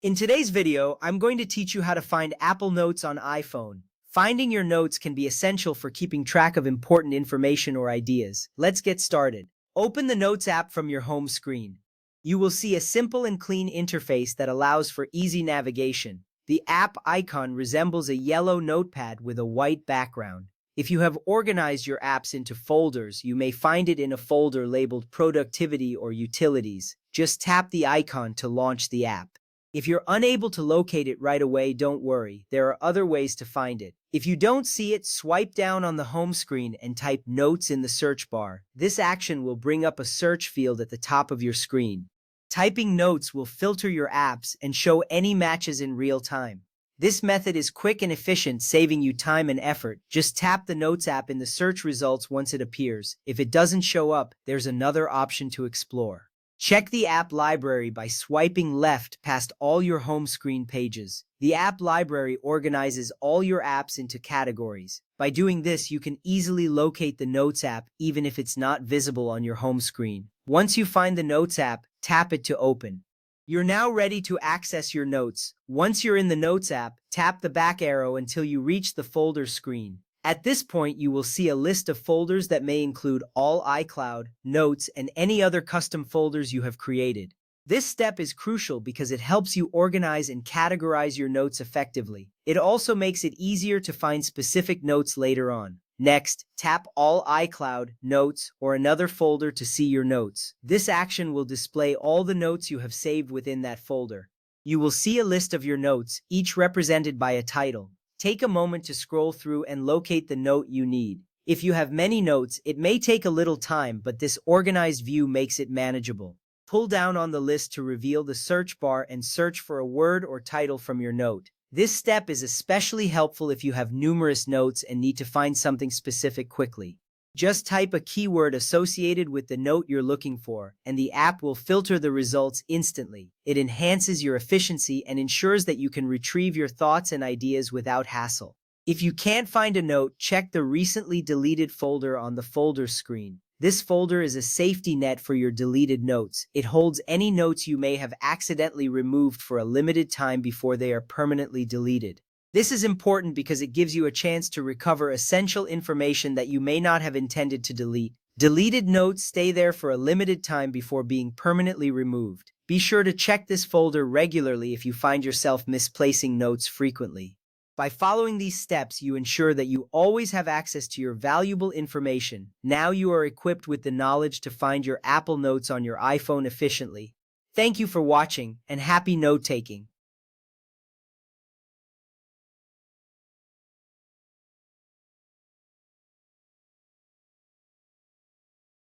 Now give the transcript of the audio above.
In today's video, I'm going to teach you how to find Apple Notes on iPhone. Finding your notes can be essential for keeping track of important information or ideas. Let's get started. Open the Notes app from your home screen. You will see a simple and clean interface that allows for easy navigation. The app icon resembles a yellow notepad with a white background. If you have organized your apps into folders, you may find it in a folder labeled Productivity or Utilities. Just tap the icon to launch the app. If you're unable to locate it right away, don't worry. There are other ways to find it. If you don't see it, swipe down on the home screen and type Notes in the search bar. This action will bring up a search field at the top of your screen. Typing Notes will filter your apps and show any matches in real time. This method is quick and efficient, saving you time and effort. Just tap the Notes app in the search results once it appears. If it doesn't show up, there's another option to explore. Check the app library by swiping left past all your home screen pages. The app library organizes all your apps into categories. By doing this, you can easily locate the Notes app even if it's not visible on your home screen. Once you find the Notes app, tap it to open. You're now ready to access your notes. Once you're in the Notes app, tap the back arrow until you reach the folder screen. At this point, you will see a list of folders that may include all iCloud, Notes, and any other custom folders you have created. This step is crucial because it helps you organize and categorize your notes effectively. It also makes it easier to find specific notes later on. Next, tap all iCloud, Notes, or another folder to see your notes. This action will display all the notes you have saved within that folder. You will see a list of your notes, each represented by a title. Take a moment to scroll through and locate the note you need. If you have many notes, it may take a little time, but this organized view makes it manageable. Pull down on the list to reveal the search bar and search for a word or title from your note. This step is especially helpful if you have numerous notes and need to find something specific quickly. Just type a keyword associated with the note you're looking for, and the app will filter the results instantly. It enhances your efficiency and ensures that you can retrieve your thoughts and ideas without hassle. If you can't find a note, check the recently deleted folder on the folder screen. This folder is a safety net for your deleted notes. It holds any notes you may have accidentally removed for a limited time before they are permanently deleted. This is important because it gives you a chance to recover essential information that you may not have intended to delete. Deleted notes stay there for a limited time before being permanently removed. Be sure to check this folder regularly if you find yourself misplacing notes frequently. By following these steps, you ensure that you always have access to your valuable information. Now you are equipped with the knowledge to find your Apple Notes on your iPhone efficiently. Thank you for watching, and happy note-taking.